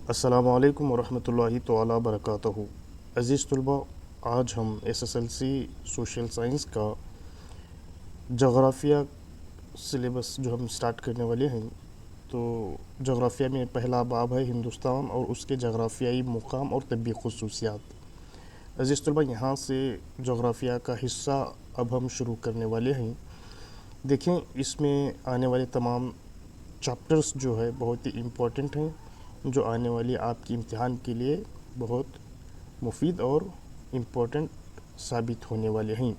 السلام علیکم ورحمۃ اللہ تعالیٰ وبرکاتہ۔ عزیز طلباء، آج ہم SSLC سوشل سائنس کا جغرافیہ سلیبس جو ہم سٹارٹ کرنے والے ہیں، تو جغرافیہ میں پہلا باب ہے ہندوستان اور اس کے جغرافیائی مقام اور طبی خصوصیات۔ عزیز طلباء، یہاں سے جغرافیہ کا حصہ اب ہم شروع کرنے والے ہیں۔ دیکھیں، اس میں آنے والے تمام چیپٹرز جو ہے بہت ہی امپورٹنٹ ہیں، جو آنے والی آپ کی امتحان کے لیے بہت مفید اور امپورٹنٹ ثابت ہونے والے ہیں۔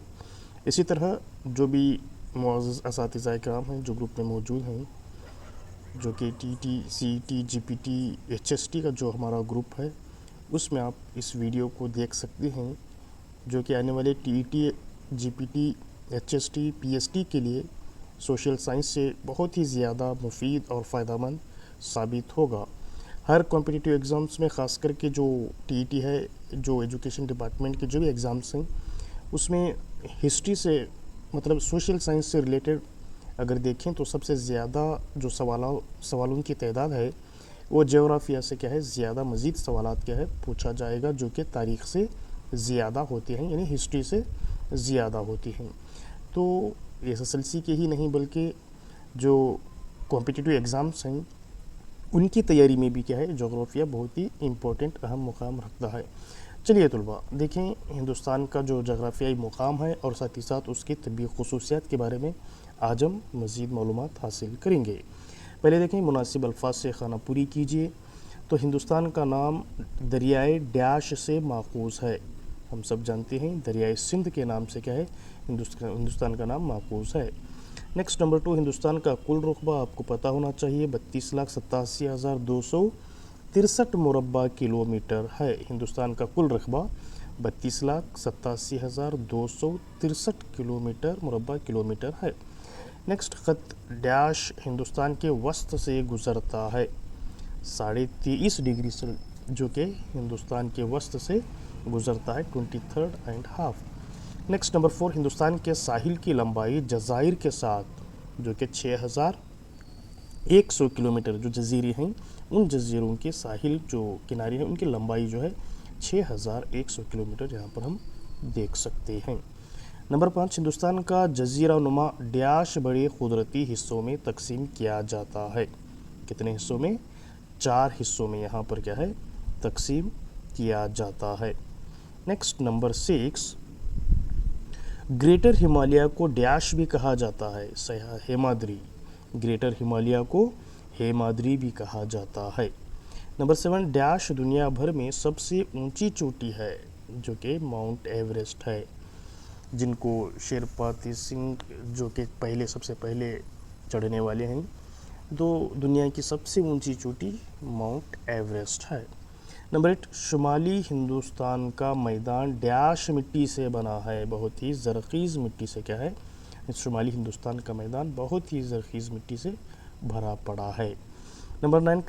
اسی طرح جو بھی معزز اساتذہ کرام ہیں جو گروپ میں موجود ہیں، جو کہ TT CET GPT HST کا جو ہمارا گروپ ہے، اس میں آپ اس ویڈیو کو دیکھ سکتے ہیں، جو کہ آنے والے TET GPT HST PST کے لیے سوشل سائنس سے بہت ہی زیادہ مفید اور فائدہ مند ثابت ہوگا۔ ہر کمپٹیٹیو ایگزامس میں، خاص کر کے جو TET ہے، جو ایجوکیشن ڈپارٹمنٹ کے جو بھی ایگزامس ہیں، اس میں ہسٹری سے سوشل سائنس سے ریلیٹڈ اگر دیکھیں تو سب سے زیادہ جو سوالوں کی تعداد ہے وہ جغرافیہ سے کیا ہے، زیادہ مزید سوالات کیا ہے پوچھا جائے گا، جو کہ تاریخ سے زیادہ ہوتے ہیں، یعنی ہسٹری سے زیادہ ہوتی ہیں۔ تو SSLC کے ہی نہیں بلکہ جو کمپٹیٹیو ایگزامس ہیں ان کی تیاری میں بھی کیا ہے، جغرافیہ بہت ہی امپورٹنٹ اہم مقام رکھتا ہے۔ چلیے طلباء، دیکھیں ہندوستان کا جو جغرافیائی مقام ہے اور ساتھ ہی ساتھ اس کی طبی خصوصیات کے بارے میں آج ہم مزید معلومات حاصل کریں گے۔ پہلے دیکھیں، مناسب الفاظ سے خانہ پوری کیجیے۔ تو ہندوستان کا نام دریائے ڈیش سے ماخوذ ہے۔ ہم سب جانتے ہیں دریائے سندھ کے نام سے کیا ہے، ہندوستان کا نام ماخوذ ہے۔ نیکسٹ نمبر 2، ہندوستان کا کل رقبہ آپ کو پتہ ہونا چاہیے 32,87,263 مربع کلومیٹر ہے۔ ہندوستان کا کل رقبہ 32,87,263 مربع کلومیٹر ہے۔ نیکسٹ، خط ڈیش ہندوستان کے وسط سے گزرتا ہے 23.5 ڈگری سے، جو کہ ہندوستان کے وسط سے گزرتا ہے 23.5۔ نیکسٹ نمبر 4، ہندوستان کے ساحل کی لمبائی جزائر کے ساتھ، جو کہ 6,100 کلومیٹر جو جزیرے ہیں، ان جزیروں کے ساحل جو کنارے ہیں ان کی لمبائی جو ہے 6,100 کلومیٹر یہاں پر ہم دیکھ سکتے ہیں۔ نمبر 5، ہندوستان کا جزیرہ نما ڈیش بڑے قدرتی حصوں میں تقسیم کیا جاتا ہے۔ کتنے حصوں میں؟ 4 حصوں میں یہاں پر کیا ہے، تقسیم کیا جاتا ہے۔ نیکسٹ نمبر 6، گریٹر ہمالیہ کو ڈیش بھی کہا جاتا ہے، ہیمادری۔ گریٹر ہمالیہ کو ہیمادری بھی کہا جاتا ہے۔ نمبر 7، ڈیش دنیا بھر میں سب سے اونچی چوٹی ہے، جو کہ ماؤنٹ ایوریسٹ ہے، جن کو شیرپا سنگھ جو کہ سب سے پہلے چڑھنے والے ہیں۔ تو دنیا کی سب سے اونچی چوٹی ماؤنٹ ایوریسٹ ہے۔ نمبر 8، شمالی ہندوستان کا میدان ڈیش مٹی سے بنا ہے، بہت ہی زرخیز مٹی سے کیا ہے، شمالی ہندوستان کا میدان بہت ہی زرخیز مٹی سے بھرا پڑا ہے۔ نمبر 9،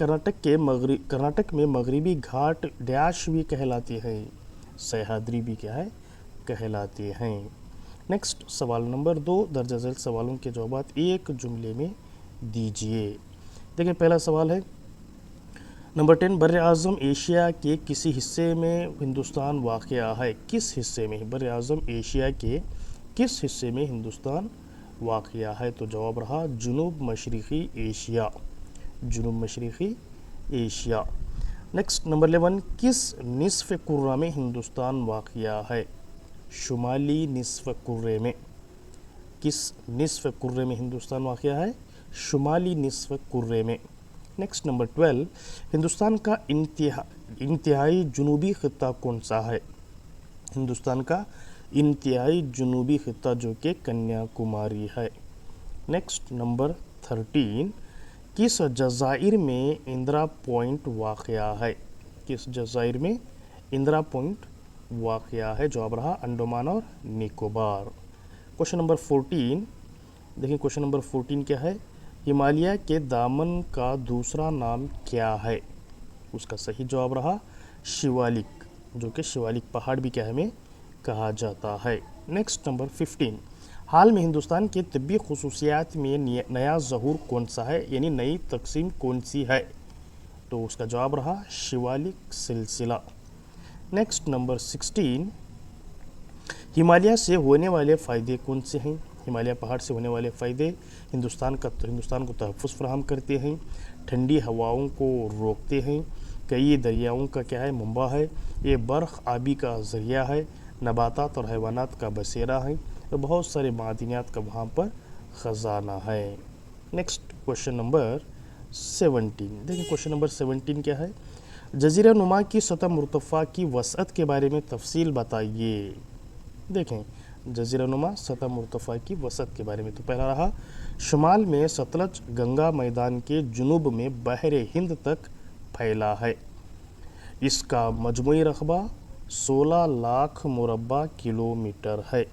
کرناٹک میں مغربی گھاٹ ڈیش بھی کہلاتے ہیں، سہیادری بھی کیا ہے، کہلاتے ہیں۔ نیکسٹ سوال نمبر 2، درجہ ذیل سوالوں کے جوابات ایک جملے میں دیجیے۔ دیکھیں، پہلا سوال ہے نمبر 10، بر اعظم ایشیا کے کسی حصے میں ہندوستان واقع ہے؟ کس حصے میں؟ بر اعظم ایشیا کے کس حصے میں ہندوستان واقع ہے؟ تو جواب رہا جنوب مشرقی ایشیا، جنوب مشرقی ایشیا۔ نیکسٹ نمبر 11، کس نصف کرہ میں ہندوستان واقع ہے؟ شمالی نصف کرہ میں۔ کس نصف کرہ میں ہندوستان واقع ہے؟ شمالی نصف کرہ میں۔ نیکسٹ نمبر 12، ہندوستان کا انتہائی جنوبی خطہ کون سا ہے؟ ہندوستان کا انتہائی جنوبی خطہ جو کہ کنیا کماری ہے۔ نیکسٹ نمبر 13، کس جزائر میں اندرا پوائنٹ واقع ہے؟ کس جزائر میں اندرا پوائنٹ واقع ہے؟ جواب رہا انڈمان اور نکوبار۔ کوشچن نمبر 14، دیکھیں کوشچن نمبر 14 کیا ہے، ہمالیہ کے دامن کا دوسرا نام کیا ہے؟ اس کا صحیح جواب رہا شیوالک، جو کہ شیوالک پہاڑ بھی کیا ہمیں کہا جاتا ہے۔ نیکسٹ نمبر 15، حال میں ہندوستان کے طبی خصوصیات میں نیا ظہور کون سا ہے، یعنی نئی تقسیم کون سی ہے؟ तो उसका जवाब रहा शिवालिक सिलसिला। नेक्स्ट नंबर 16, हिमालय से होने वाले फ़ायदे कौन से हैं? हिमालय पहाड़ से होने वाले फ़ायदे हिंदुस्तान को तहफ़्फ़ुज़ फराहम करते हैं, ठंडी हवाओं को रोकते हैं, कई दरियाओं का क्या है मंबा है, ये बर्फ़ आबी का ज़रिया है, नबातात और हैवानात का बसेरा है, और बहुत सारे मादनियात का वहाँ पर ख़जाना है। नेक्स्ट क्वेश्चन नंबर 17, देखिए क्वेश्चन नंबर 17 क्या है? जज़ीरा नुमा की सतह मुर्तफ़ा की वसअत के बारे में तफसील बताइए। देखें जज़ीरा नुमा सतह मुर्तफ़ा की वसअत के बारे में, तो पहला रहा शुमाल में सतलज गंगा मैदान के जुनूब में बहरे हिंद तक फैला है, इसका मजमूई रकबा 16 लाख मुरब्बा किलोमीटर है,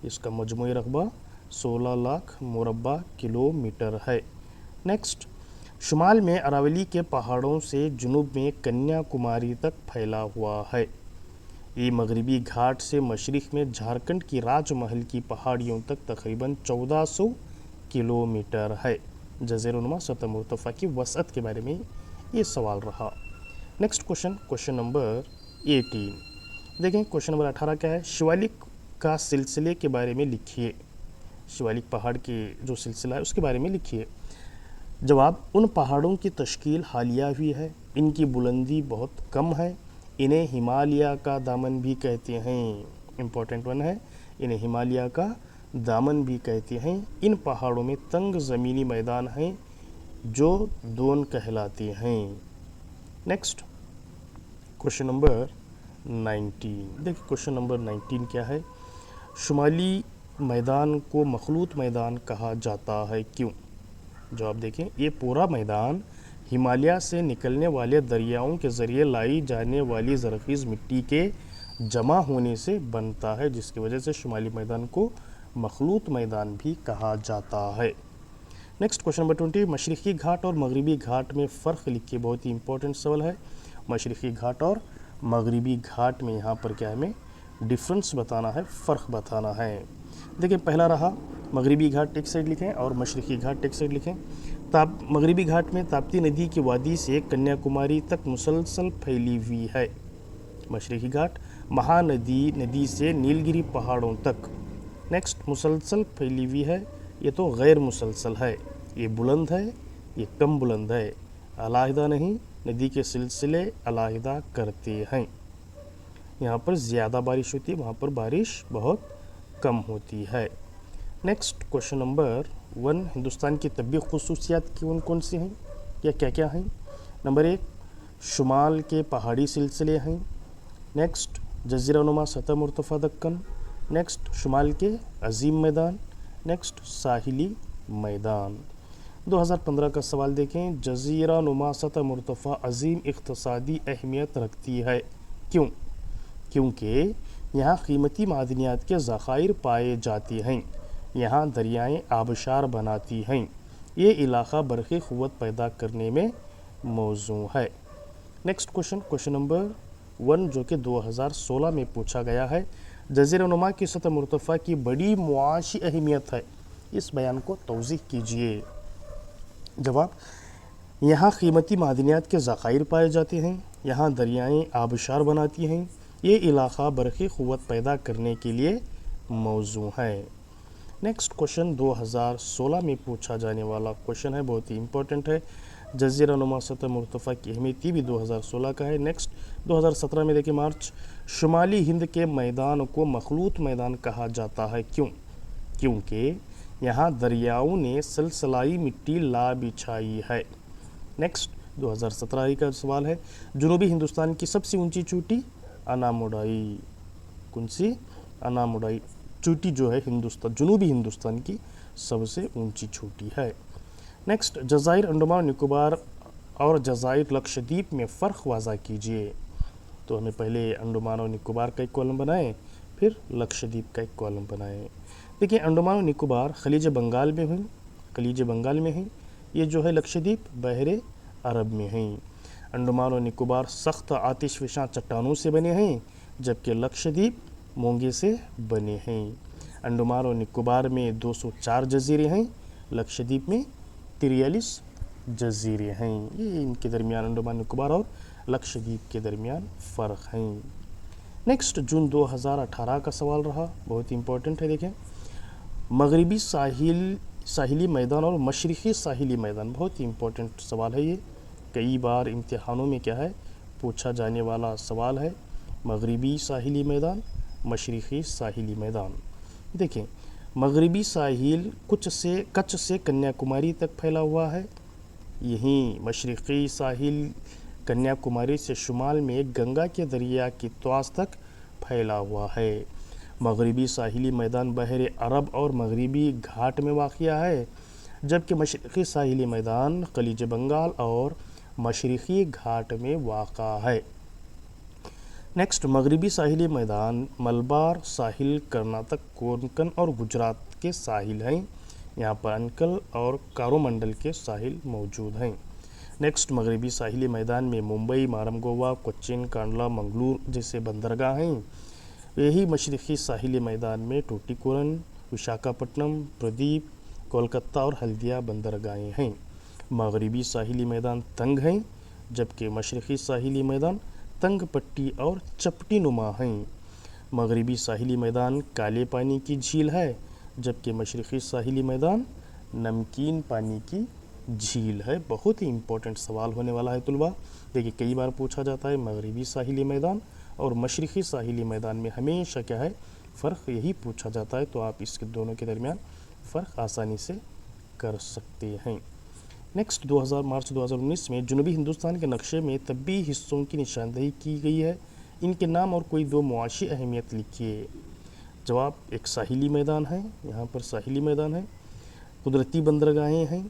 इसका मजमूई रकबा 16 लाख मुरब्बा किलोमीटर है। नेक्स्ट, शुमाल में अरावली के पहाड़ों से जुनूब में कन्याकुमारी तक फैला हुआ है, ये मगरबी घाट से मशरिक़ में झारखंड की राजमहल की पहाड़ियों तक तकरीबन 1400 किलोमीटर है। जज़ीरा-नुमा सतह मुर्तफ़ा की वसअत के बारे में ये सवाल रहा। नेक्स्ट क्वेश्चन नंबर 18, देखें क्वेश्चन नंबर 18 क्या है? शिवालिक का सिलसिले के बारे में लिखिए, शिवालिक पहाड़ के जो सिलसिला है उसके बारे में लिखिए। जवाब, उन पहाड़ों की तश्कील हालिया हुई है, इनकी बुलंदी बहुत कम है, इन्हें हिमालय का दामन भी कहते हैं, इम्पोर्टेंट वन है, इन्हें हिमालय का दामन भी कहते हैं। इन पहाड़ों में तंग ज़मीनी मैदान हैं जो दोन कहलाते हैं। नेक्स्ट क्वेश्चन नंबर 19, देखिए क्वेश्चन नंबर 19 क्या है? शुमाली मैदान को मखलूत मैदान कहा जाता है, क्यों? जवाब देखें, ये पूरा मैदान हिमालय से निकलने वाले दरियाओं के ज़रिए लाई जाने वाली ज़रख़ीज़ मिट्टी के जमा होने से बनता है, जिसकी वजह से शुमाली मैदान को मखलूत मैदान भी कहा जाता है। नेक्स्ट क्वेश्चन नंबर 20, मशरिक़ी घाट और मगरबी घाट में फ़र्क लिखिए, बहुत ही इंपॉर्टेंट सवाल है। मशरिक़ी घाट और मगरबी घाट में यहाँ पर क्या हमें डिफरेंस बताना है, फ़र्क बताना है। देखिए पहला रहा मगरबी घाट एक साइड लिखें और मशरिक़ी घाट एक साइड लिखें। मगरबी घाट में ताप्ती नदी की वादी से कन्याकुमारी तक मुसलसल फैली हुई है। मशरिक़ी घाट महानदी से नीलगिरी पहाड़ों तक नेक्स्ट मुसलसल फैली हुई है, ये तो गैर मुसलसल है, ये बुलंद है, ये कम बुलंद है, अलहदा नहीं, नदी के सिलसिले अलहदा करते हैं। यहाँ पर ज़्यादा बारिश होती है, वहाँ पर बारिश बहुत कम होती है। नेक्स्ट क्वेश्चन नंबर 1, हिंदुस्तान की तबी ख़ुसूसियात कौन कौन सी हैं या क्या क्या हैं? नंबर 1, शुमाल के पहाड़ी सिलसिले हैं। नेक्स्ट, जज़ीरा-नुमा सतह मुर्तफ़ा दक्कन। नेक्स्ट, शुमाल के अजीम मैदान। नेक्स्ट, साहिली मैदान। 2015 का सवाल देखें, जज़ीरा-नुमा सतह मुर्तफ़ा अजीम इक़्तिसादी अहमियत रखती है, क्यों? क्योंकि यहाँ कीमती मादनियात के ज़खायर पाए जाते हैं, यहाँ दरियाएँ आबशार बनाती हैं, ये इलाक़ा बरक़ी क़ुव्वत पैदा करने में मौज़ू है। नेक्स्ट क्वेश्चन नंबर 1 जो कि 2016 में पूछा गया है, जज़ीरा-नुमा की सतह मुर्तफ़ा की बड़ी मुआशी अहमियत है, इस बयान को तौज़ीह कीजिए। जवाब, यहाँ कीमती मादनियात के ज़खायर पाए जाते हैं, यहाँ दरियाएँ आबशार बनाती हैं, ये इलाक़ा बरक़ी क़ुव्वत पैदा करने के लिए मौज़ू है। नेक्स्ट क्वेश्चन 2016 में पूछा जाने वाला क्वेश्चन है, बहुत ही इंपॉर्टेंट है। जज़ीरा-नुमा सतह मुर्तफ़ा की अहमियत भी 2016 का है। नेक्स्ट 2017 में देखिए मार्च, शुमाली हिंद के मैदान को मखलूत मैदान कहा जाता है, क्यों? क्योंकि यहाँ दरियाओं ने सलसलाई मिट्टी ला बिछाई है। नेक्स्ट 2017 का सवाल है, जनूबी हिंदुस्तान की सबसे ऊंची चोटी अनामुडाई, कौन सी? अनामुडाई चोटी जो है जनूबी हिंदुस्तान की सबसे ऊंची चोटी है। नेक्स्ट, जज़ाइर अंडमान निकोबार और जज़ाइर लक्षद्वीप में फ़र्क वाज़ा कीजिए। तो हमें पहले अंडमान और निकोबार का एक कॉलम बनाएं, फिर लक्षद्वीप का एक कॉलम बनाएं। देखिए अंडमान और निकोबार खलीज बंगाल में हैं, ये जो है लक्षद्वीप बहरे अरब में हैं। अंडमान और निकोबार सख्त आतिशफ़शां चट्टानों से बने हैं, जबकि लक्षद्वीप मोंगे से बने हैं। अंडमान और निकोबार में 204 जज़ीरे हैं, लक्षद्वीप में 43 जजीरे हैं। ये इनके दरमियान अंडमान निकोबार और लक्षद्वीप के दरमियान फ़र्क हैं। नेक्स्ट जून 2018 का सवाल रहा, बहुत इंपॉर्टेंट है। देखें, मगरबी साहिली मैदान और मशरक़ी साहिली मैदान, बहुत ही इंपॉर्टेंट सवाल है ये, कई बार इम्तिहानों में क्या है पूछा जाने वाला सवाल है। मगरबी साहिली मैदान, मशरक़ी साहिली मैदान। देखें, मगरबी साहिल कच्छ से कन्याकुमारी तक फैला हुआ है। यहीं मशरक़ी साहिल कन्याकुमारी से शुमाल में गंगा के दरिया की त्वास तक फैला हुआ है। मगरबी साहिली मैदान बहरे अरब और मगरबी घाट में वाक़या है, जबकि मशरक़ी साहिली मैदान खलीज बंगाल और मशरक़ी घाट में वाक़ा है। नेक्स्ट, मगरबी साहिली मैदान मलबार साहिल, कर्नाटक, कोंकण और गुजरात के साहिल हैं। यहाँ पर अंकल और कारोमंडल के साहिल मौजूद हैं। नेक्स्ट, मगरबी साहिली मैदान में मुंबई, मारमगोवा, कोच्चिन, कांडला, मंगलूर जैसे बंदरगाह हैं। यही मशरक़ी साहिली मैदान में टूटीकोरन, विशाखापट्टनम, प्रदीप, कोलकाता और हल्दिया बंदरगाहें हैं। मगरबी साहिली मैदान तंग हैं, जबकि मशरक़ी साहिली मैदान तंग पट्टी और चपटी नुमा हैं। मगरबी साहिली मैदान काले पानी की झील है, जबकि मशरक़ी साहिली मैदान नमकीन पानी की झील है। बहुत ही इम्पोर्टेंट सवाल होने वाला है तुलबा। देखिए, कई बार पूछा जाता है मगरबी साहिली मैदान और मशरक़ी साहिली मैदान में हमेशा क्या है फ़र्क, यही पूछा जाता है। तो आप इसके दोनों के दरमियान फ़र्क आसानी से कर सकते हैं। नेक्स्ट, मार्च 2019 में जनूबी हिंदुस्तान के नक्शे में तब्बी हिस्सों की निशानदेही की गई है। इनके नाम और कोई दो मुआशी अहमियत लिखिए। जवाब, एक साहिली मैदान है, यहाँ पर साहिली मैदान है, कुदरती बंदरगाहें हैं,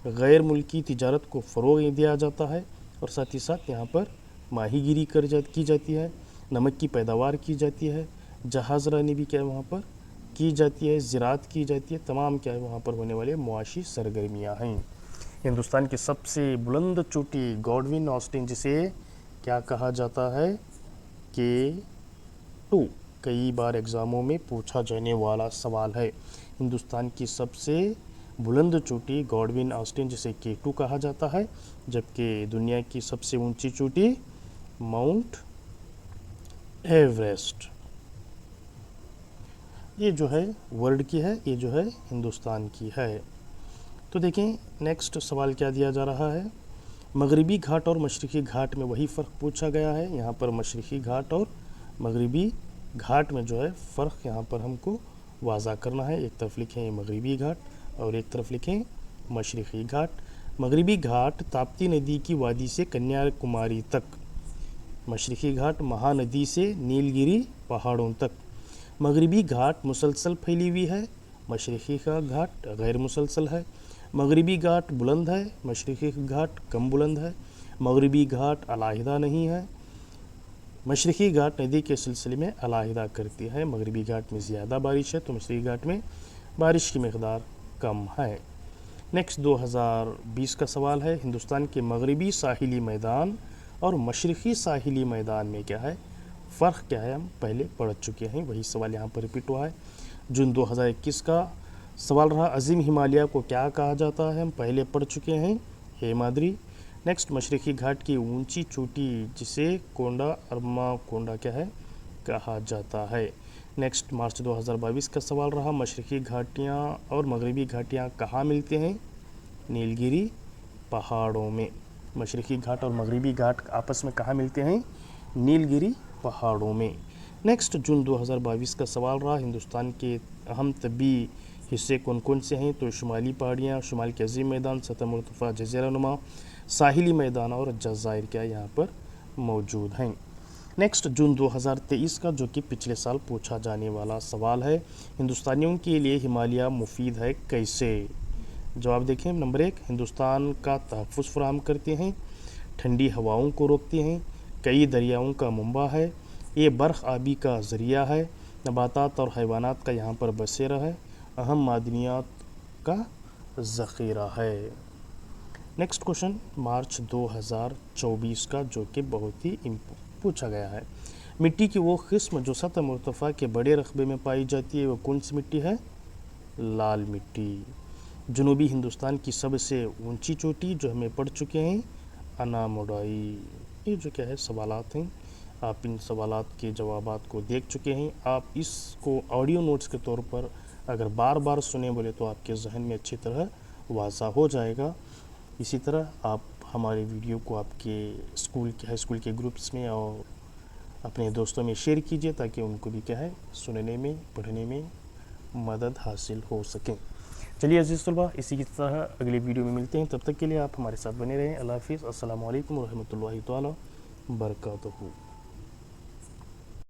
गैर मुल्की तिजारत को फ़रोग़ दिया जाता है और साथ ही साथ यहाँ पर माहीगीरी की जाती है, नमक की पैदावार की जाती है, जहाज़ रानी भी क्या है वहाँ पर की जाती है, ज़राअत की जाती है। तमाम क्या है वहाँ पर होने वाले मुआशी सरगर्मियाँ हैं। हिंदुस्तान की सबसे बुलंद चोटी गॉडविन ऑस्टिन, जिसे क्या कहा जाता है K2, कई बार एग्ज़ामों में पूछा जाने वाला सवाल है। हिंदुस्तान की सबसे बुलंद चोटी गॉडविन ऑस्टिन, जिसे K2 कहा जाता है, जबकि दुनिया की सबसे ऊंची चोटी माउंट एवरेस्ट, ये जो है वर्ल्ड की है, ये जो है हिंदुस्तान की है। तो देखें, नेक्स्ट सवाल क्या दिया जा रहा है। मगरबी घाट और मशरक़ी घाट में वही फ़र्क पूछा गया है। यहाँ पर मशरक़ी घाट और मगरबी घाट में जो है फ़र्क यहाँ पर हमको वाज़ा करना है। एक तरफ लिखें मगरबी घाट और एक तरफ लिखें मशरक़ी घाट। मगरबी घाट ताप्ती नदी की वादी से कन्याकुमारी तक, मशरक़ी घाट महानदी से नीलगिरी पहाड़ों तक। मगरबी घाट मुसलसल फैली हुई है, मशरक़ी का घाट गैर मुसलसल है। मगरबी घाट बुलंद है, मशरक़ी घाट कम बुलंद है। मगरबी घाट अलहदा नहीं है, मशरक़ी घाट नदी के सिलसिले में अलहदा करती है। मगरबी घाट में ज़्यादा बारिश है तो मशरक़ी घाट में बारिश की मकदार कम है। नेक्स्ट 2020 का सवाल है। हिंदुस्तान के मगरबी साहिली मैदान और मशरक़ी साहिली मैदान में क्या है फ़र्क, क्या है, हम पहले पढ़ चुके हैं, वही सवाल यहाँ पर रिपीट हुआ है। जून 2021 का सवाल रहा, अज़ीम हिमालय को क्या कहा जाता है, हम पहले पढ़ चुके हैं, हेमाद्री। नेक्स्ट, मशरक़ी घाट की ऊंची चोटी जिसे कोंडा अरमा कोंडा क्या है कहा जाता है। नेक्स्ट, मार्च 2022 का सवाल रहा, मशरक़ी घाटियाँ और मगरबी घाटियाँ कहाँ मिलते हैं, नीलगिरी पहाड़ों में। मशरक़ी घाट और मगरबी घाट आपस में कहाँ मिलते हैं, नीलगिरी पहाड़ों में। नेक्स्ट, जून 2022 का सवाल रहा, हिंदुस्तान के अहम तबी हिस्से कौन कौन से हैं, तो शुमाली पहाड़ियाँ, शुमाल के अज़ीम मैदान, सतह मुर्तफ़ा जज़ीरा नुमा, साहिली मैदान और जज़ायर क्या यहाँ पर मौजूद हैं। नेक्स्ट, जून 2023 का, जो कि पिछले साल पूछा जाने वाला सवाल है, हिंदुस्तानियों के लिए हिमालय मुफीद है कैसे। जवाब देखें, नंबर 1, हिंदुस्तान का तहफ़्फ़ुज़ फ़राहम करते हैं, ठंडी हवाओं को रोकते हैं, कई दरियाओं का मंबा है, ये बर्फ़ आबी का ज़रिया है, नबातात और हैवानात का यहाँ पर बसेरा है, अहम मादनियात का ज़ख़ीरा है। नेक्स्ट क्वेश्चन मार्च 2024 का, जो कि बहुत ही पूछा गया है। मिट्टी की वो किस्म जो सतह मुर्तफ़ा के बड़े रकबे में पाई जाती है वो कौन सी मिट्टी है, लाल मिट्टी। جنوبی ہندوستان کی سب سے اونچی چوٹی جو ہمیں پڑھ چکے ہیں اناموڈائی. یہ جو کیا ہے سوالات ہیں، آپ ان سوالات کے جوابات کو دیکھ چکے ہیں. آپ اس کو آڈیو نوٹس کے طور پر اگر بار بار سنیں بولے تو آپ کے ذہن میں اچھی طرح واضح ہو جائے گا. اسی طرح آپ ہمارے ویڈیو کو آپ کے ہائی اسکول کے گروپس میں اور اپنے دوستوں میں شیئر کیجیے تاکہ ان کو بھی کیا ہے سننے میں پڑھنے میں مدد حاصل ہو سکیں. چلیے عزیز طلباء، اسی کی طرح اگلے ویڈیو میں ملتے ہیں. تب تک کے لیے آپ ہمارے ساتھ بنے رہیں. اللہ حافظ. السلام علیکم ورحمۃ اللہ تعالی وبرکاتہ.